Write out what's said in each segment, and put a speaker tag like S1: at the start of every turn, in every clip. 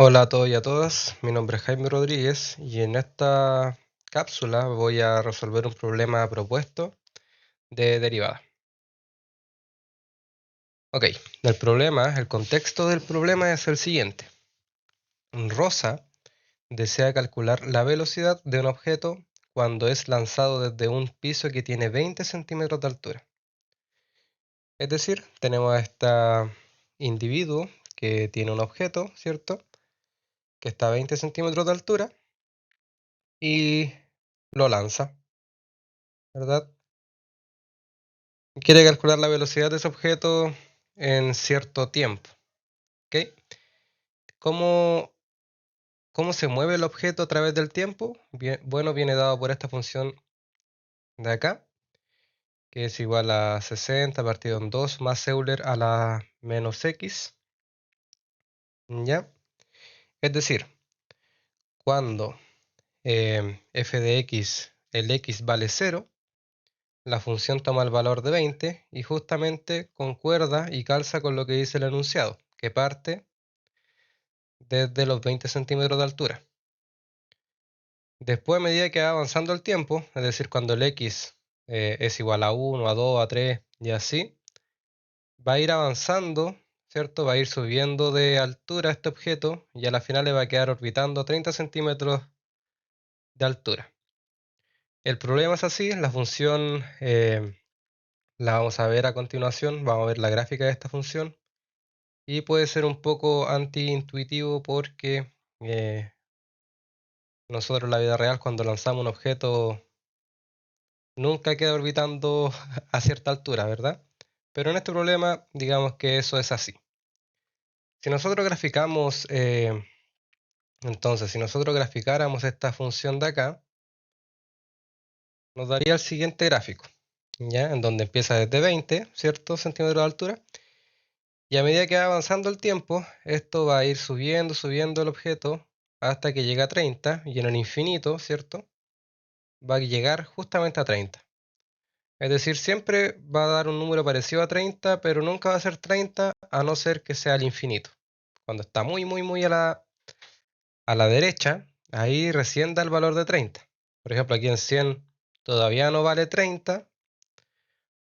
S1: Hola a todos y a todas, mi nombre es Jaime Rodríguez y en esta cápsula voy a resolver un problema propuesto de derivada. Ok, el contexto del problema es el siguiente. Rosa desea calcular la velocidad de un objeto cuando es lanzado desde un piso que tiene 20 centímetros de altura. Es decir, tenemos a este individuo que tiene un objeto, ¿cierto? Que está a 20 centímetros de altura y lo lanza, ¿verdad? Quiere calcular la velocidad de ese objeto en cierto tiempo. ¿Ok? ¿Cómo, cómo se mueve el objeto a través del tiempo? Bueno, viene dado por esta función de acá, que es igual a 60 partido en 2 más Euler a la menos x. ¿Ya? Es decir, cuando f de x, el x vale 0, la función toma el valor de 20 y justamente concuerda y calza con lo que dice el enunciado, que parte desde los 20 centímetros de altura. Después, a medida que va avanzando el tiempo, es decir, cuando el x es igual a 1, a 2, a 3 y así, va a ir avanzando, ¿cierto? Va a ir subiendo de altura este objeto y a la final le va a quedar orbitando 30 centímetros de altura. El problema es así, la función la vamos a ver a continuación, vamos a ver la gráfica de esta función y puede ser un poco antiintuitivo porque nosotros en la vida real cuando lanzamos un objeto nunca queda orbitando a cierta altura, ¿verdad? Pero en este problema, digamos que eso es así. Si nosotros graficamos, entonces, si nosotros graficáramos esta función de acá, nos daría el siguiente gráfico, ¿ya? En donde empieza desde 20, ¿cierto? Centímetros de altura. Y a medida que va avanzando el tiempo, esto va a ir subiendo, subiendo el objeto hasta que llega a 30 y en el infinito, ¿cierto? Va a llegar justamente a 30. Es decir, siempre va a dar un número parecido a 30, pero nunca va a ser 30 a no ser que sea el infinito. Cuando está muy, muy, muy a la derecha, ahí recién da el valor de 30. Por ejemplo, aquí en 100 todavía no vale 30,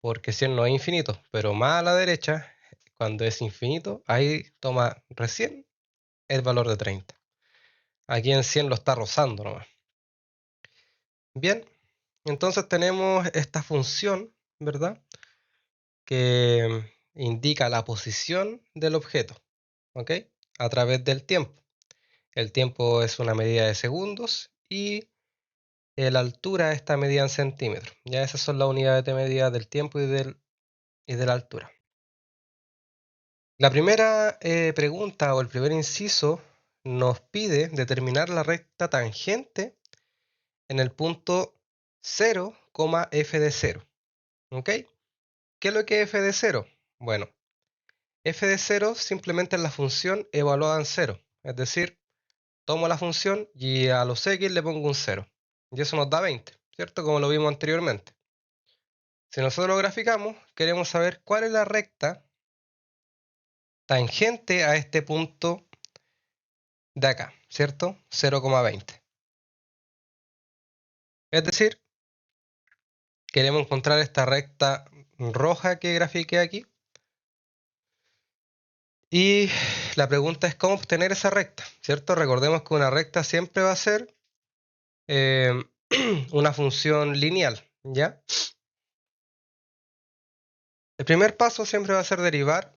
S1: porque 100 no es infinito, pero más a la derecha, cuando es infinito, ahí toma recién el valor de 30. Aquí en 100 lo está rozando nomás. Bien, entonces tenemos esta función, ¿verdad? Que indica la posición del objeto, ¿ok? A través del tiempo. El tiempo es una medida de segundos y la altura está medida en centímetros. Ya esas son las unidades de medida del tiempo y de la altura. La primera pregunta o el primer inciso nos pide determinar la recta tangente en el punto 0, f de 0. ¿Ok? ¿Qué es lo que es f de 0? Bueno, f de 0 simplemente es la función evaluada en 0. Es decir, tomo la función y a los x le pongo un 0. Y eso nos da 20, ¿cierto? Como lo vimos anteriormente. Si nosotros lo graficamos, queremos saber cuál es la recta tangente a este punto de acá, ¿cierto? 0,20. Es decir, queremos encontrar esta recta roja que grafiqué aquí. Y la pregunta es cómo obtener esa recta, ¿cierto? Recordemos que una recta siempre va a ser eh, una función lineal, ¿ya? El primer paso siempre va a ser derivar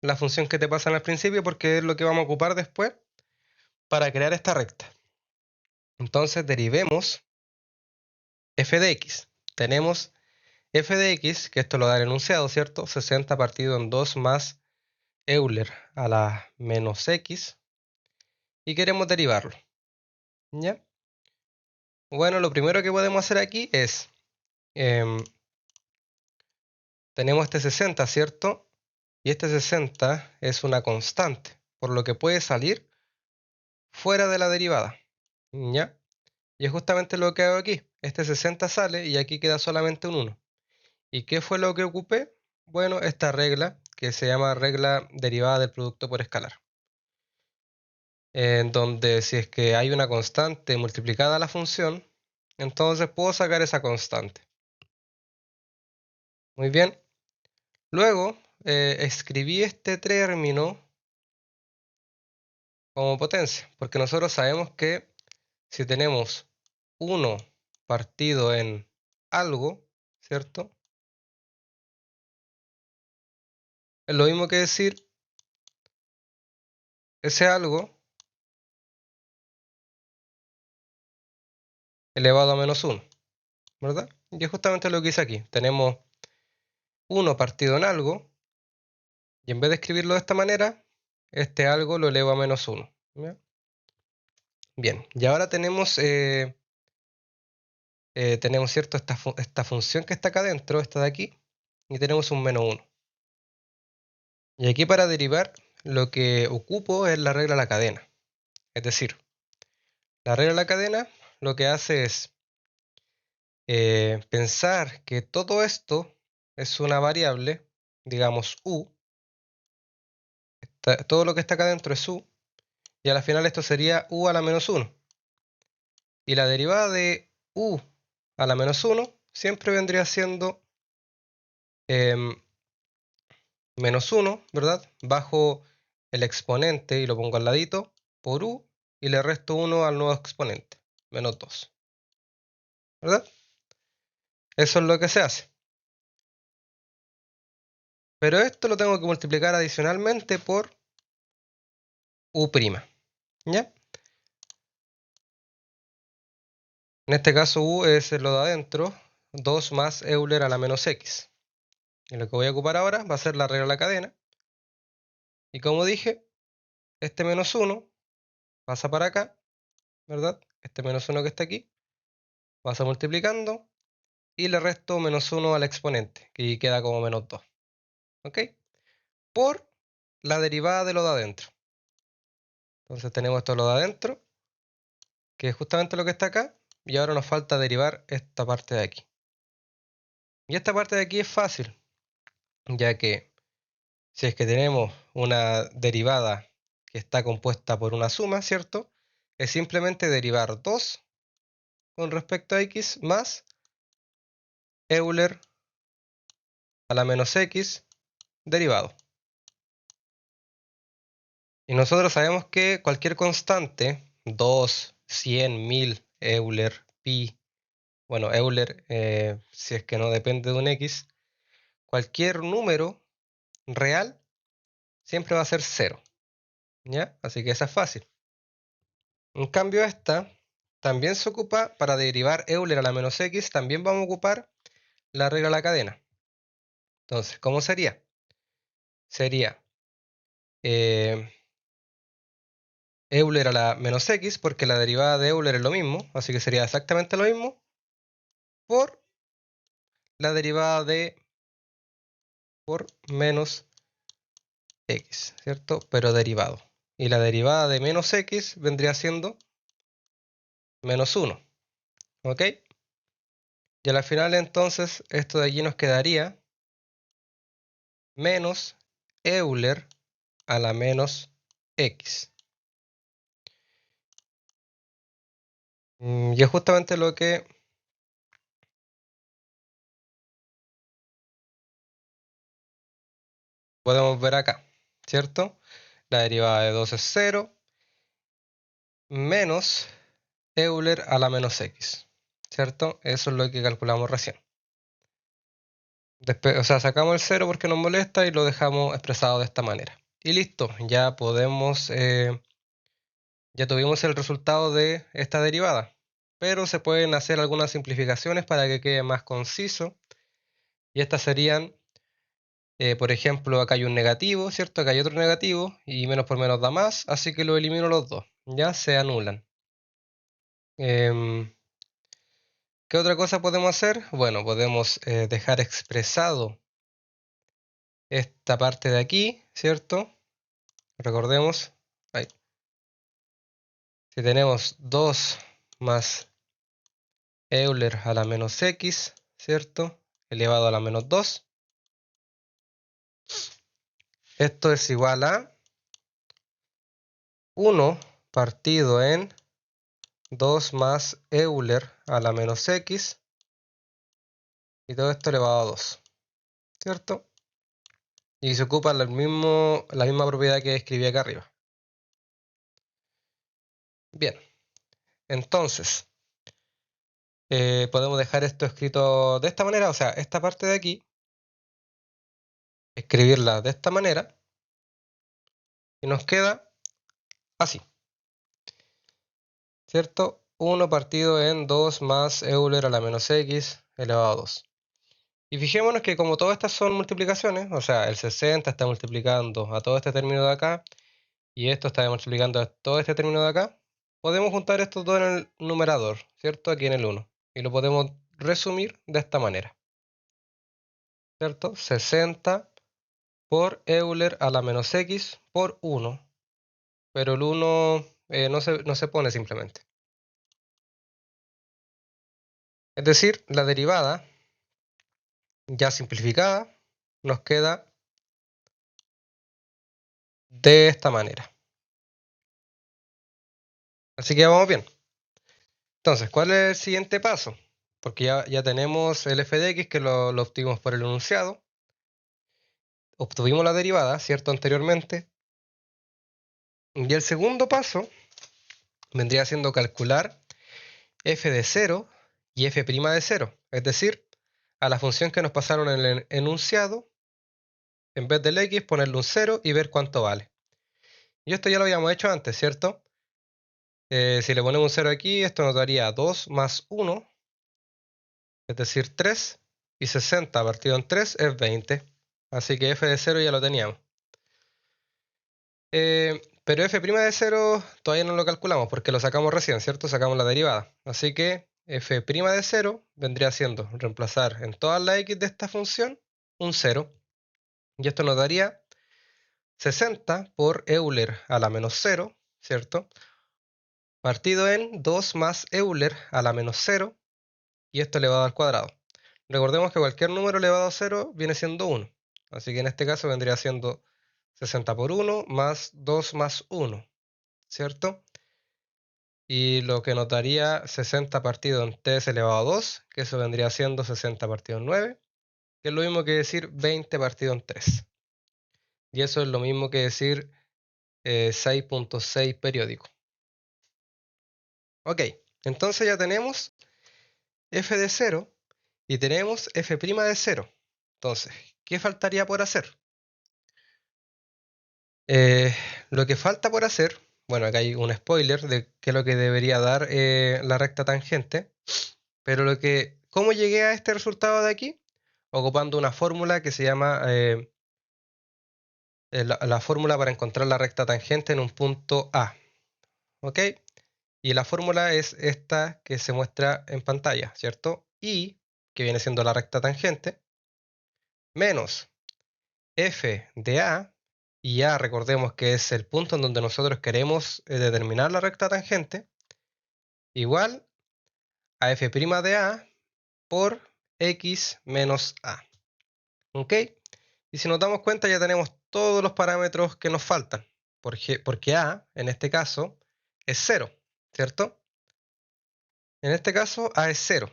S1: la función que te pasan al principio porque es lo que vamos a ocupar después para crear esta recta. Entonces derivemos f de x. Tenemos f de x, que esto lo da el enunciado, ¿cierto? 60 partido en 2 más Euler a la menos x. Y queremos derivarlo, ¿ya? Bueno, lo primero que podemos hacer aquí es, tenemos este 60, ¿cierto? Y este 60 es una constante, por lo que puede salir fuera de la derivada, ¿ya? Y es justamente lo que hago aquí. Este 60 sale y aquí queda solamente un 1. ¿Y qué fue lo que ocupé? Bueno, esta regla que se llama regla derivada del producto por escalar. en donde si es que hay una constante multiplicada a la función, entonces puedo sacar esa constante. Muy bien. Luego escribí este término como potencia, porque nosotros sabemos que si tenemos 1 partido en algo, ¿cierto? Es lo mismo que decir ese algo elevado a menos 1, ¿verdad? Y es justamente lo que hice aquí. Tenemos 1 partido en algo, y en vez de escribirlo de esta manera, este algo lo elevo a menos 1. ¿Ya? Bien, y ahora tenemos, ¿cierto? Esta función que está acá adentro, esta de aquí, y tenemos un menos 1. Y aquí para derivar, lo que ocupo es la regla de la cadena. Es decir, la regla de la cadena lo que hace es pensar que todo esto es una variable, digamos u, todo lo que está acá adentro es u, y a la final esto sería u a la menos 1. Y la derivada de u a la menos 1 siempre vendría siendo menos 1, ¿verdad? Bajo el exponente, y lo pongo al ladito, por u, y le resto 1 al nuevo exponente, menos 2. ¿Verdad? Eso es lo que se hace. Pero esto lo tengo que multiplicar adicionalmente por u', ¿ya? En este caso u es lo de adentro, 2 más Euler a la menos x. Y lo que voy a ocupar ahora va a ser la regla de la cadena. Y como dije, este menos 1 pasa para acá, ¿verdad? Este menos 1 que está aquí, pasa multiplicando, y le resto menos 1 al exponente, que queda como menos 2. ¿Ok? Por la derivada de lo de adentro. Entonces tenemos esto de lo de adentro, que es justamente lo que está acá, y ahora nos falta derivar esta parte de aquí. Y esta parte de aquí es fácil, ya que si es que tenemos una derivada que está compuesta por una suma, ¿cierto? Es simplemente derivar 2 con respecto a x más Euler a la menos x derivado. Y nosotros sabemos que cualquier constante, 2, 100, 1000, Euler, pi, bueno, Euler, si es que no depende de un x, cualquier número real siempre va a ser 0. ¿Ya? Así que esa es fácil. En cambio esta también se ocupa para derivar Euler a la menos x, también vamos a ocupar la regla de la cadena. Entonces, ¿cómo sería? Sería Euler a la menos x, porque la derivada de Euler es lo mismo, así que sería exactamente lo mismo, por la derivada de por menos x, ¿cierto? Pero derivado. Y la derivada de menos x vendría siendo menos 1, ¿ok? Y a la final entonces esto de allí nos quedaría menos Euler a la menos x. Y es justamente lo que podemos ver acá, ¿cierto? La derivada de 2 es 0, menos Euler a la menos x, ¿cierto? Eso es lo que calculamos recién. Después, o sea, sacamos el 0 porque nos molesta y lo dejamos expresado de esta manera. Y listo, ya podemos, ya tuvimos el resultado de esta derivada. Pero se pueden hacer algunas simplificaciones para que quede más conciso. Y estas serían, por ejemplo, acá hay un negativo, ¿cierto? Acá hay otro negativo y menos por menos da más, así que lo elimino los dos. Ya se anulan. Em, ¿Qué otra cosa podemos hacer? Bueno, podemos dejar expresado esta parte de aquí, ¿cierto? Recordemos, ahí, si tenemos 2 más Euler a la menos x, ¿cierto? Elevado a la menos 2. Esto es igual a 1 partido en 2 más Euler a la menos x, y todo esto elevado a 2, ¿cierto? Y se ocupa la misma propiedad que escribí acá arriba. Bien, entonces podemos dejar esto escrito de esta manera, o sea, esta parte de aquí, escribirla de esta manera, y nos queda así, ¿cierto? 1 partido en 2 más Euler a la menos x elevado a 2. Y fijémonos que como todas estas son multiplicaciones, o sea, el 60 está multiplicando a todo este término de acá, y esto está multiplicando a todo este término de acá, podemos juntar estos dos en el numerador, ¿cierto? Aquí en el 1. Y lo podemos resumir de esta manera, ¿cierto? 60 por Euler a la menos x por 1. Pero el 1 no se pone simplemente. Es decir, la derivada ya simplificada nos queda de esta manera. Así que vamos bien. Entonces, ¿cuál es el siguiente paso? Porque ya tenemos el f de x que lo obtuvimos por el enunciado. Obtuvimos la derivada, ¿cierto? Anteriormente. Y el segundo paso vendría siendo calcular f de 0 y f' de 0. Es decir, a la función que nos pasaron en el enunciado, en vez del x, ponerle un 0 y ver cuánto vale. Y esto ya lo habíamos hecho antes, ¿cierto? Si le ponemos un 0 aquí, esto nos daría 2 más 1, es decir, 3, y 60 partido en 3 es 20. Así que f de 0 ya lo teníamos. Pero f' de 0 todavía no lo calculamos porque lo sacamos recién, ¿cierto? Sacamos la derivada. Así que f' de 0 vendría siendo reemplazar en todas las x de esta función un 0. Y esto nos daría 60 por Euler a la menos 0, ¿cierto? Partido en 2 más Euler a la menos 0, y esto elevado al cuadrado. Recordemos que cualquier número elevado a 0 viene siendo 1. Así que en este caso vendría siendo 60 por 1 más 2 más 1, ¿cierto? Y lo que nos daría 60 partido en 3 elevado a 2, que eso vendría siendo 60 partido en 9, que es lo mismo que decir 20 partido en 3. Y eso es lo mismo que decir 6.6 periódico. Ok, entonces ya tenemos f de 0 y tenemos f' de 0. Entonces, ¿qué faltaría por hacer? Lo que falta por hacer, bueno, acá hay un spoiler de qué es lo que debería dar la recta tangente, pero ¿cómo llegué a este resultado de aquí? Ocupando una fórmula que se llama la fórmula para encontrar la recta tangente en un punto A. ¿Ok? Y la fórmula es esta que se muestra en pantalla, ¿cierto? Y, que viene siendo la recta tangente, menos f de A, y A recordemos que es el punto en donde nosotros queremos determinar la recta tangente, igual a f' de A por x menos A. ¿Ok? Y si nos damos cuenta ya tenemos todos los parámetros que nos faltan, porque A, en este caso, es 0, ¿cierto? En este caso, A es 0,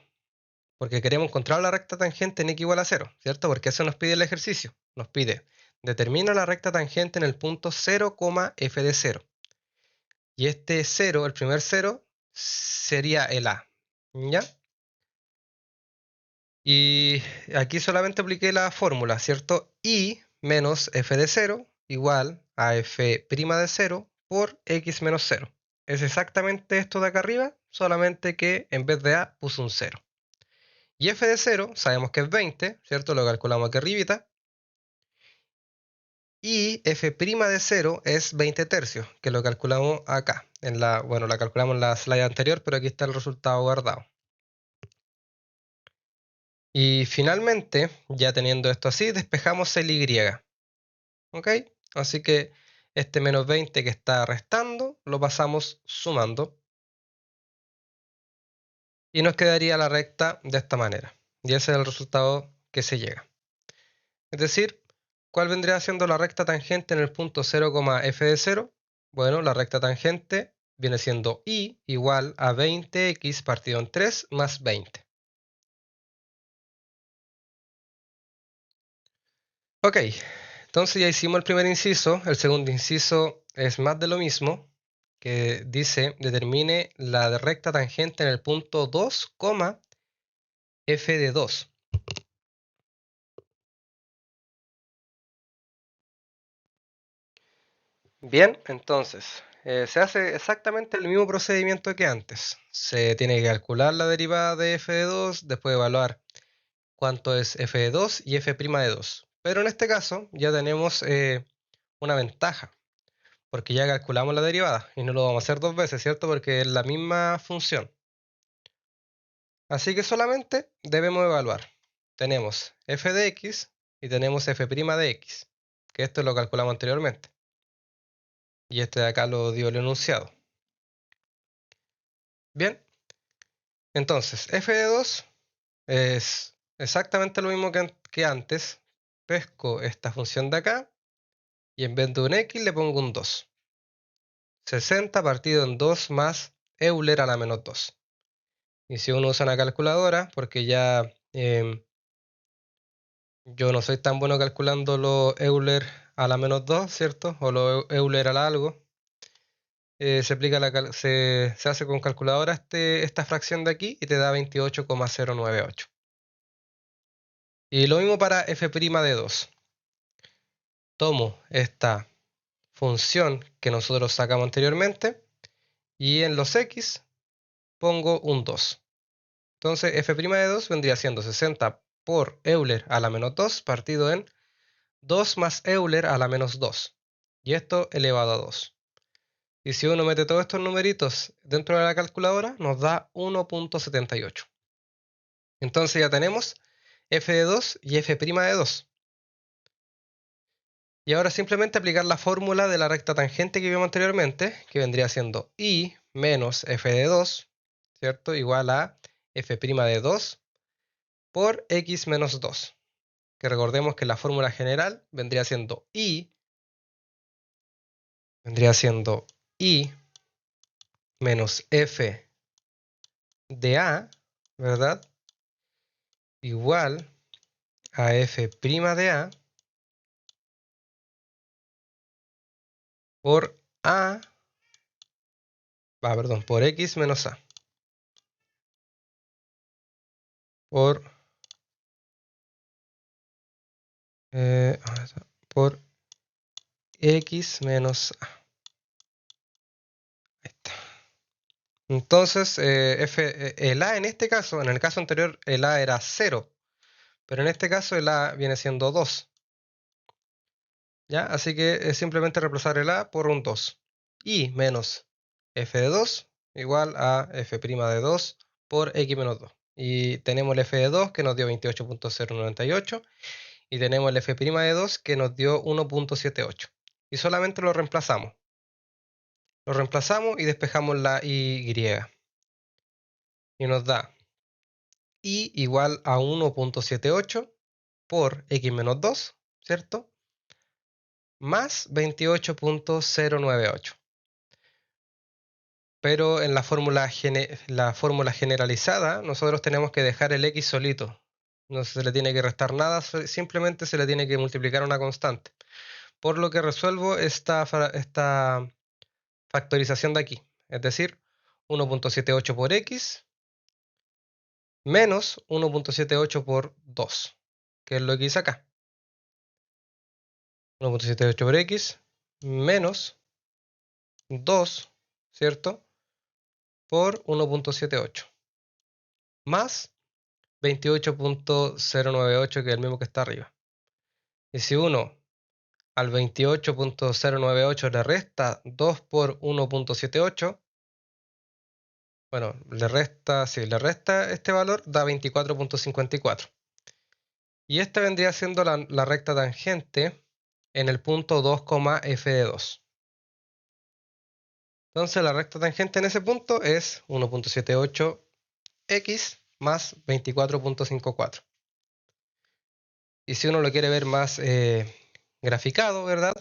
S1: porque queremos encontrar la recta tangente en x igual a 0, ¿cierto? Porque eso nos pide el ejercicio. Nos pide, determina la recta tangente en el punto 0, f de 0. Y este 0, el primer 0, sería el A, ¿ya? Y aquí solamente apliqué la fórmula, ¿cierto? Y menos f de 0 igual a f' de 0 por x menos 0. Es exactamente esto de acá arriba, solamente que en vez de a puse un 0. Y f de 0 sabemos que es 20, ¿cierto? Lo calculamos aquí arribita. Y f' de 0 es 20 tercios, que lo calculamos acá. Bueno, la calculamos en la slide anterior, pero aquí está el resultado guardado. Y finalmente, ya teniendo esto así, despejamos el y. ¿Ok? Así que este menos 20 que está restando, lo pasamos sumando. Y nos quedaría la recta de esta manera. Y ese es el resultado que se llega. Es decir, ¿cuál vendría siendo la recta tangente en el punto 0, f de 0? Bueno, la recta tangente viene siendo y igual a 20x partido en 3 más 20. Ok, entonces ya hicimos el primer inciso. El segundo inciso es más de lo mismo, que dice determine la recta tangente en el punto 2, f de 2. Bien, entonces se hace exactamente el mismo procedimiento que antes. Se tiene que calcular la derivada de f de 2, después evaluar cuánto es f de 2 y f' de 2. Pero en este caso ya tenemos una ventaja, porque ya calculamos la derivada y no lo vamos a hacer dos veces, ¿cierto? Porque es la misma función. Así que solamente debemos evaluar. Tenemos f de x y tenemos f' de x, que esto lo calculamos anteriormente. Y este de acá lo dio el enunciado. Bien, entonces f de 2 es exactamente lo mismo que antes. Pesco esta función de acá y en vez de un x le pongo un 2. 60 partido en 2 más Euler a la menos 2. Y si uno usa una calculadora, porque ya yo no soy tan bueno calculando los Euler a la menos 2, ¿cierto? O los Euler a la algo. Se hace con calculadora esta fracción de aquí y te da 28,098. Y lo mismo para f' de 2. Tomo esta función que nosotros sacamos anteriormente y en los x pongo un 2. Entonces f' de 2 vendría siendo 60 por Euler a la menos 2 partido en 2 más Euler a la menos 2. Y esto elevado a 2. Y si uno mete todos estos numeritos dentro de la calculadora, nos da 1.78. Entonces ya tenemos f de 2 y f' de 2. Y ahora simplemente aplicar la fórmula de la recta tangente que vimos anteriormente, que vendría siendo y menos f de 2, ¿cierto? Igual a f' de 2 por x menos 2. Que recordemos que la fórmula general vendría siendo i menos f de a, ¿verdad? Igual a f' de a por a, perdón, por x menos a. Por, por x menos a. Ahí está. Entonces, el a en este caso, en el caso anterior, el a era 0. Pero en este caso el a viene siendo 2. ¿Ya? Así que es simplemente reemplazar el a por un 2. Y menos f de 2 igual a f' de 2 por x menos 2. Y tenemos el f de 2 que nos dio 28.098. Y tenemos el f' de 2 que nos dio 1.78. Y solamente lo reemplazamos. Lo reemplazamos y despejamos la y. Y nos da y igual a 1.78 por x menos 2, ¿cierto? Más 28.098. Pero en la fórmula generalizada, nosotros tenemos que dejar el x solito. No se le tiene que restar nada, simplemente se le tiene que multiplicar una constante. Por lo que resuelvo esta factorización de aquí. Es decir, 1.78 por x menos 1.78 por 2, que es lo que hice acá. 1.78 por x menos 2, ¿cierto? Por 1.78 más 28.098, que es el mismo que está arriba. Y si uno al 28.098 le resta 2 por 1.78, bueno, le resta este valor, da 24.54. Y esta vendría siendo la recta tangente en el punto 2, f de 2. Entonces la recta tangente en ese punto es 1.78x más 24.54. Y si uno lo quiere ver más graficado, ¿verdad?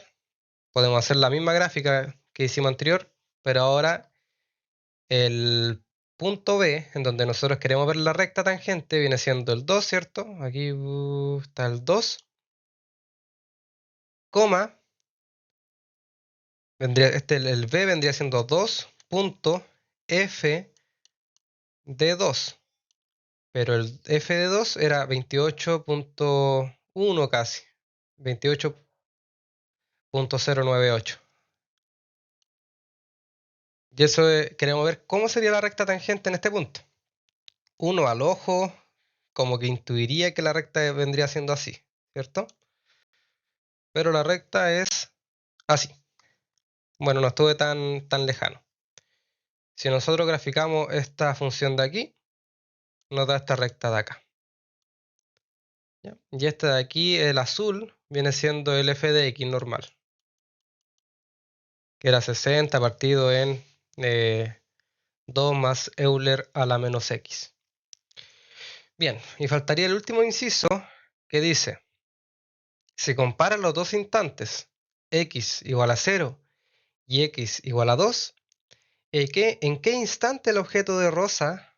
S1: Podemos hacer la misma gráfica que hicimos anterior, pero ahora El punto B, en donde nosotros queremos ver la recta tangente, viene siendo el 2, ¿cierto? Aquí está el 2, coma, el B vendría siendo 2.f de 2, pero el f de 2 era 28.1 casi, 28.098. Y eso queremos ver cómo sería la recta tangente en este punto. Uno al ojo, como que intuiría que la recta vendría siendo así, ¿cierto? Pero la recta es así. Bueno, no estuve tan lejano. Si nosotros graficamos esta función de aquí, nos da esta recta de acá. ¿Ya? Y esta de aquí, el azul, viene siendo el f de x normal, que era 60 partido en 2 más Euler a la menos x. Bien, y faltaría el último inciso que dice, si comparan los dos instantes, x igual a 0 y x igual a 2, ¿en qué instante el objeto de Rosa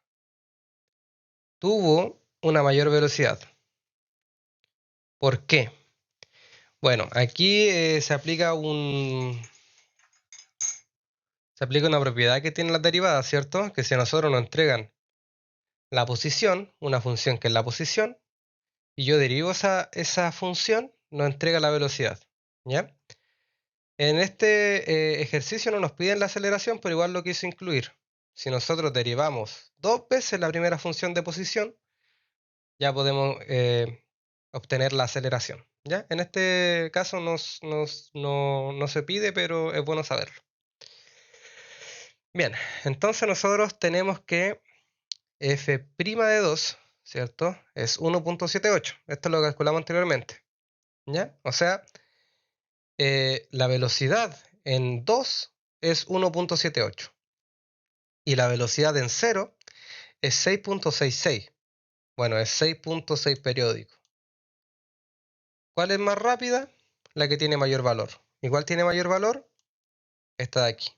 S1: tuvo una mayor velocidad? ¿Por qué? Bueno, aquí se aplica una propiedad que tienen las derivadas, ¿cierto? Que si a nosotros nos entregan la posición, una función que es la posición, y yo derivo esa función, nos entrega la velocidad, ¿ya? En este ejercicio no nos piden la aceleración, pero igual lo quiso incluir. Si nosotros derivamos 2 veces la primera función de posición, ya podemos obtener la aceleración, ¿ya? En este caso no se pide, pero es bueno saberlo. Bien, entonces nosotros tenemos que f' de 2, ¿cierto? Es 1.78. Esto lo calculamos anteriormente, ¿ya? O sea, la velocidad en 2 es 1.78 y la velocidad en 0 es 6.66. Bueno, es 6.6 periódico. ¿Cuál es más rápida? La que tiene mayor valor. ¿Igual tiene mayor valor? Esta de aquí.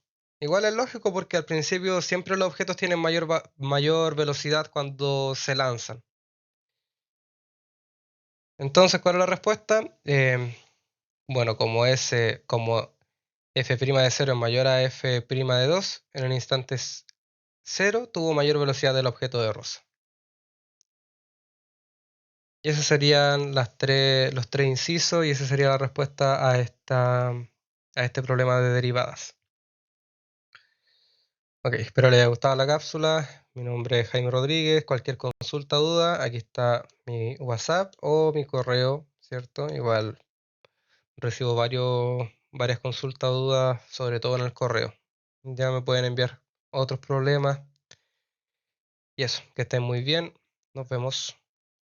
S1: Igual es lógico porque al principio siempre los objetos tienen mayor velocidad cuando se lanzan. Entonces, ¿cuál es la respuesta? Bueno, como f' de 0 es mayor a f' de 2, en el instante 0 tuvo mayor velocidad del objeto de Rosa. Y esos serían los tres incisos y esa sería la respuesta a este problema de derivadas. Ok, espero les haya gustado la cápsula. Mi nombre es Jaime Rodríguez. Cualquier consulta o duda, aquí está mi WhatsApp o mi correo, ¿cierto? Igual recibo varias consultas o dudas, sobre todo en el correo. Ya me pueden enviar otros problemas. Y eso, que estén muy bien. Nos vemos.